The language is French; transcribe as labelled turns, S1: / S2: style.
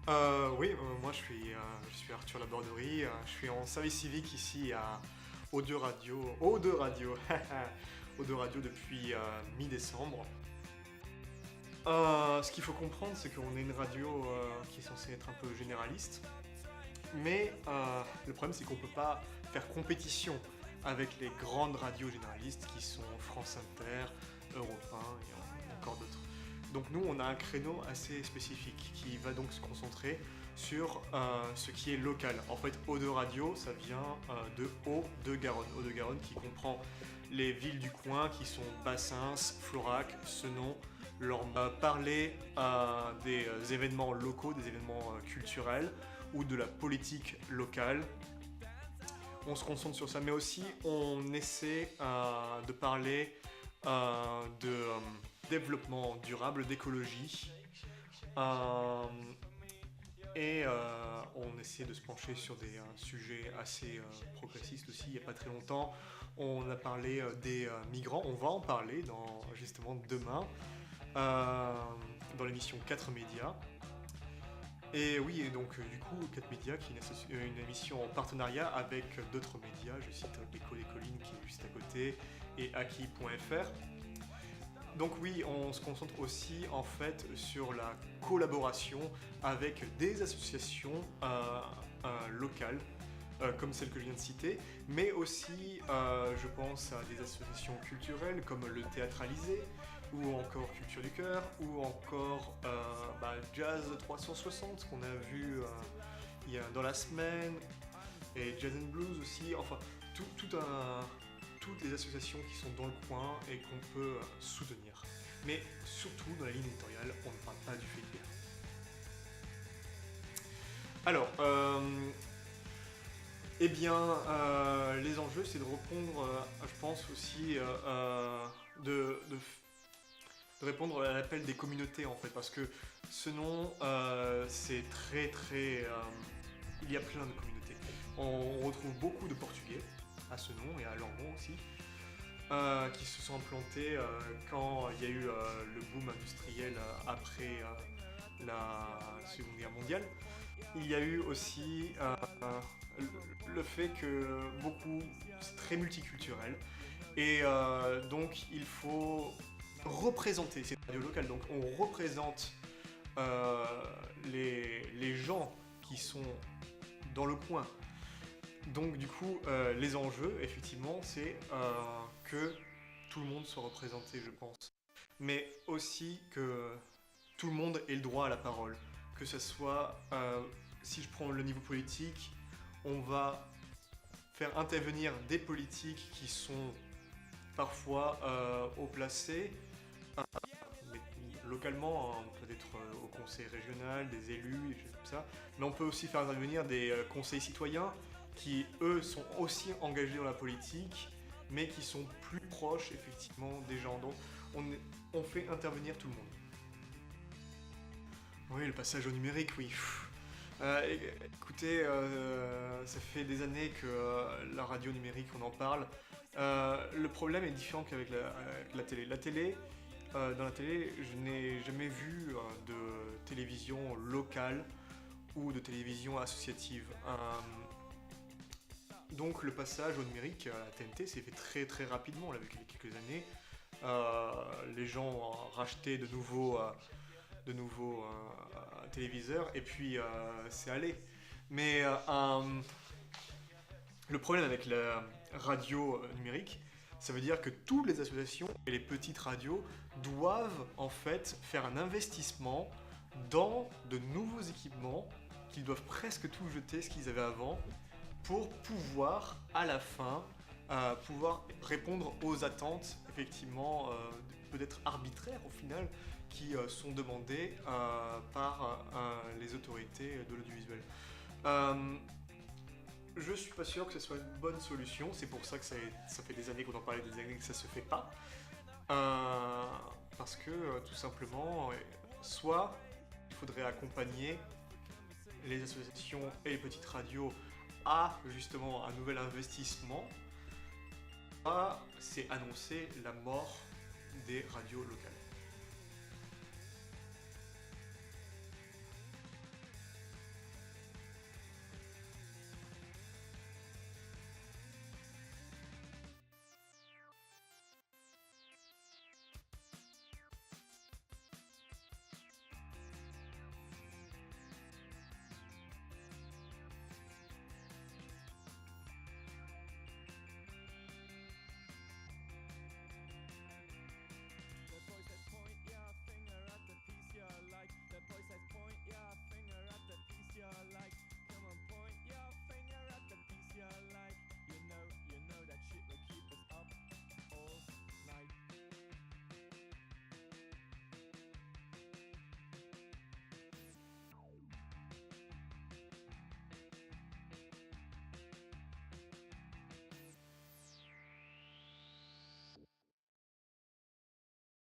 S1: Oui, moi je suis Arthur Laborderie, je suis en service civique ici à O2 Radio, O2 Radio, O2 Radio depuis mi-décembre. Ce qu'il faut comprendre, c'est qu'on est une radio qui est censée être un peu généraliste, mais le problème c'est qu'on ne peut pas faire compétition avec les grandes radios généralistes qui sont France Inter, Europe 1 et encore d'autres. Donc nous, on a un créneau assez spécifique qui va donc se concentrer sur ce qui est local. En fait, Eau-de Radio, ça vient de Haut-de-Garonne. Haut-de-Garonne qui comprend les villes du coin qui sont Bassins, Florac, Senon. Leur parler des événements locaux, des événements culturels ou de la politique locale. On se concentre sur ça, mais aussi on essaie de parler de développement durable, d'écologie. Euh, et on essaie de se pencher sur des sujets assez progressistes aussi. Il n'y a pas très longtemps, on a parlé des migrants. On va en parler justement demain euh, dans l'émission 4 médias. Et oui, et donc du coup, 4 médias, qui est une émission en partenariat avec d'autres médias. Je cite l'écho des collines qui est juste à côté et Aki.fr. Donc oui, on se concentre aussi en fait sur la collaboration avec des associations locales, comme celle que je viens de citer, mais aussi je pense à des associations culturelles comme le Théâtralisé, ou encore Culture du Cœur, ou encore Jazz 360 qu'on a vu dans la semaine, et Jazz and Blues aussi, enfin toutes les associations qui sont dans le coin et qu'on peut soutenir. Mais surtout, dans la ligne éditoriale, on ne parle pas du fait divers. Alors, eh bien, les enjeux, c'est de répondre, je pense aussi, de répondre à l'appel des communautés, en fait, parce que ce nom, c'est très, très... il y a plein de communautés. On retrouve beaucoup de Portugais à ce nom et à Langon aussi, qui se sont implantés quand il y a eu le boom industriel après la Seconde Guerre mondiale. Il y a eu aussi le fait que beaucoup, c'est très multiculturel, et donc il faut représenter ces radios locales. Donc on représente euh, les gens qui sont dans le coin. Donc du coup, les enjeux, effectivement, c'est que tout le monde soit représenté, je pense. Mais aussi que tout le monde ait le droit à la parole. Que ce soit, si je prends le niveau politique, on va faire intervenir des politiques qui sont parfois haut placés, mais localement, hein, peut-être au conseil régional, des élus, des choses comme ça. Mais on peut aussi faire intervenir des conseils citoyens qui, eux, sont aussi engagés dans la politique, mais qui sont plus proches, effectivement, des gens. Donc, on fait intervenir tout le monde. Oui, le passage au numérique, oui. Écoutez, ça fait des années que la radio numérique, on en parle. Le problème est différent qu'avec la télé. Dans la télé, je n'ai jamais vu de télévision locale ou de télévision associative. Donc le passage au numérique, à la TNT, s'est fait très très rapidement, là, avec les quelques années. Les gens ont racheté de nouveaux téléviseurs et puis c'est allé. Mais le problème avec la radio numérique, ça veut dire que toutes les associations et les petites radios doivent en fait faire un investissement dans de nouveaux équipements qu'ils doivent presque tout jeter ce qu'ils avaient avant pour pouvoir à la fin pouvoir répondre aux attentes effectivement peut-être arbitraires au final qui sont demandées par les autorités de l'audiovisuel. Euh, je suis pas sûr que ce soit une bonne solution, c'est pour ça que ça fait des années qu'on en parlait, des années que ça se fait pas. Euh, Parce que tout simplement, soit il faudrait accompagner les associations et les petites radios à justement un nouvel investissement, soit c'est annoncer la mort des radios locales.
S2: your life.